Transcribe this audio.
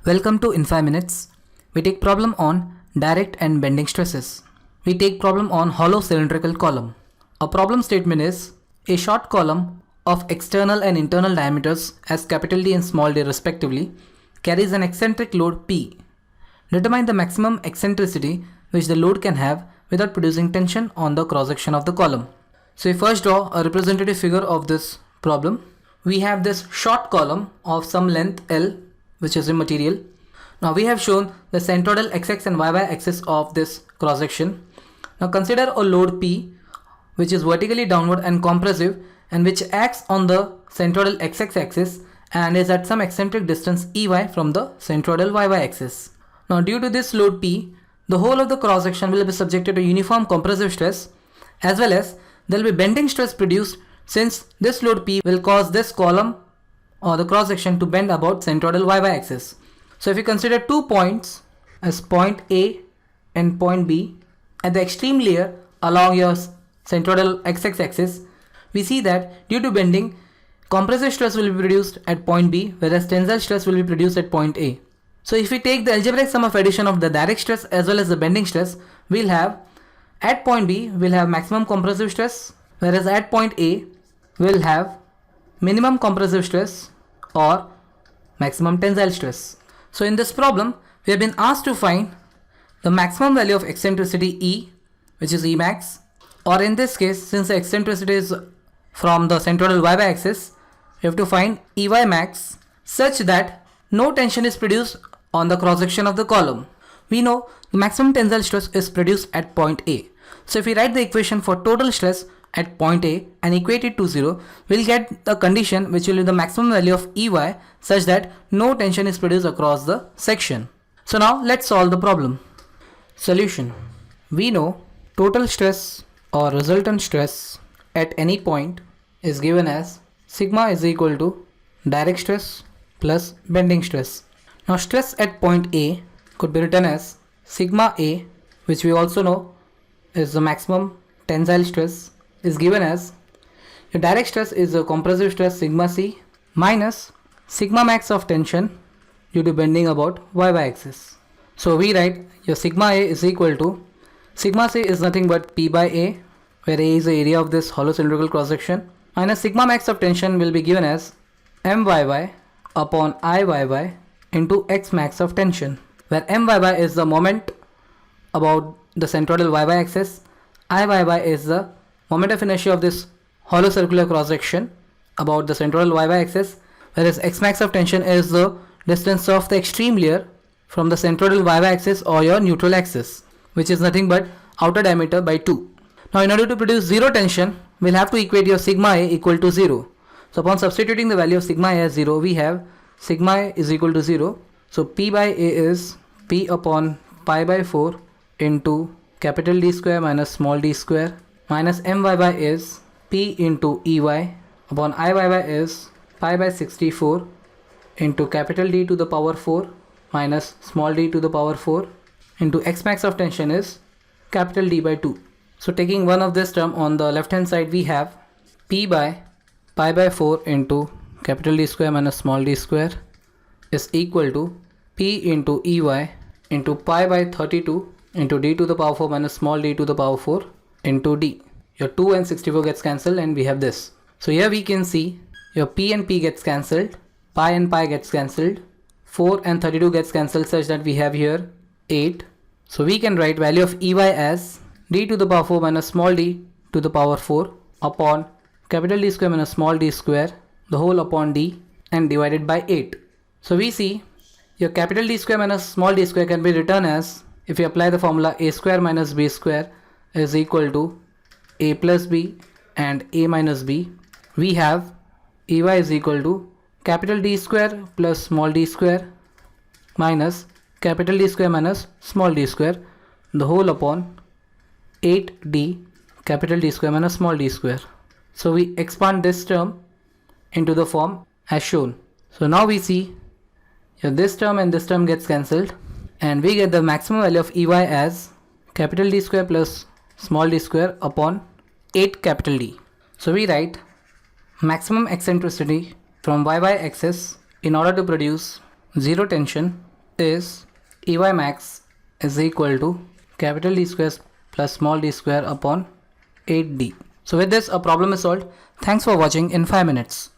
Welcome to In 5 Minutes. We take problem on direct and bending stresses. We take problem on hollow cylindrical column. A problem statement is a short column of external and internal diameters as capital D and small d respectively carries an eccentric load P. Determine the maximum eccentricity which the load can have without producing tension on the cross section of the column. So we first draw a representative figure of this problem. We have this short column of some length L, which is a material. Now we have shown the centroidal xx and yy axis of this cross section. Now consider a load P which is vertically downward and compressive and which acts on the centroidal xx axis and is at some eccentric distance EY from the centroidal yy axis. Now due to this load P, the whole of the cross section will be subjected to uniform compressive stress as well as there will be bending stress produced since this load P will cause this column or the cross section to bend about centroidal yy axis. So if you consider 2 points as point A and point B at the extreme layer along your centroidal xx axis, we see that due to bending, compressive stress will be produced at point B whereas tensile stress will be produced at point A. So if we take the algebraic sum of addition of the direct stress as well as the bending stress, we'll have at point B we'll have maximum compressive stress, whereas at point A we'll have minimum compressive stress or maximum tensile stress. So in this problem, we have been asked to find the maximum value of eccentricity E, which is E max, or in this case, since the eccentricity is from the centroidal yy axis, we have to find EY max such that no tension is produced on the cross section of the column. We know the maximum tensile stress is produced at point A. So if we write the equation for total stress at point A and equate it to 0, we'll get the condition which will be the maximum value of EY such that no tension is produced across the section. So now let's solve the problem. Solution. We know total stress or resultant stress at any point is given as sigma is equal to direct stress plus bending stress. Now stress at point A could be written as sigma A, which we also know is the maximum tensile stress, is given as your direct stress is a compressive stress sigma C minus sigma max of tension due to bending about yy axis. So we write your sigma A is equal to sigma C is nothing but P by A, where A is the area of this hollow cylindrical cross section, minus sigma max of tension will be given as MYY upon IYY into X max of tension, where MYY is the moment about the centroidal yy axis, IYY is the moment of inertia of this hollow circular cross section about the centroidal yy axis, whereas X max of tension is the distance of the extreme layer from the centroidal yy axis or your neutral axis, which is nothing but outer diameter by 2. Now in order to produce zero tension, we'll have to equate your sigma A equal to 0. So upon substituting the value of sigma A as 0, we have sigma A is equal to 0. So P by A is P upon pi by 4 into capital D square minus small d square minus MYY is P into EY upon IYY is pi by 64 into capital D to the power 4 minus small d to the power 4 into X max of tension is capital D by 2. So taking one of this term on the left hand side, we have P by pi by 4 into capital D square minus small d square is equal to P into EY into pi by 32 into d to the power 4 minus small d to the power 4 into d. Your 2 and 64 gets cancelled and we have this. So here we can see your P and P gets cancelled, pi and pi gets cancelled, 4 and 32 gets cancelled such that we have here 8. So we can write value of EY as d to the power 4 minus small d to the power 4 upon capital D square minus small d square, the whole upon d, and divided by 8. So we see your capital D square minus small d square can be written as, if you apply the formula, a square minus b square is equal to a plus b and a minus b. We have EY is equal to capital D square plus small d square minus capital D square minus small d square, the whole upon 8d capital D square minus small d square. So we expand this term into the form as shown. So now we see this term and this term gets cancelled and we get the maximum value of EY as capital D square plus small d square upon 8 capital D. So we write maximum eccentricity from yy axis in order to produce zero tension is Ey max is equal to capital D square plus small d square upon 8d. So with this, a problem is solved. Thanks for watching in 5 minutes.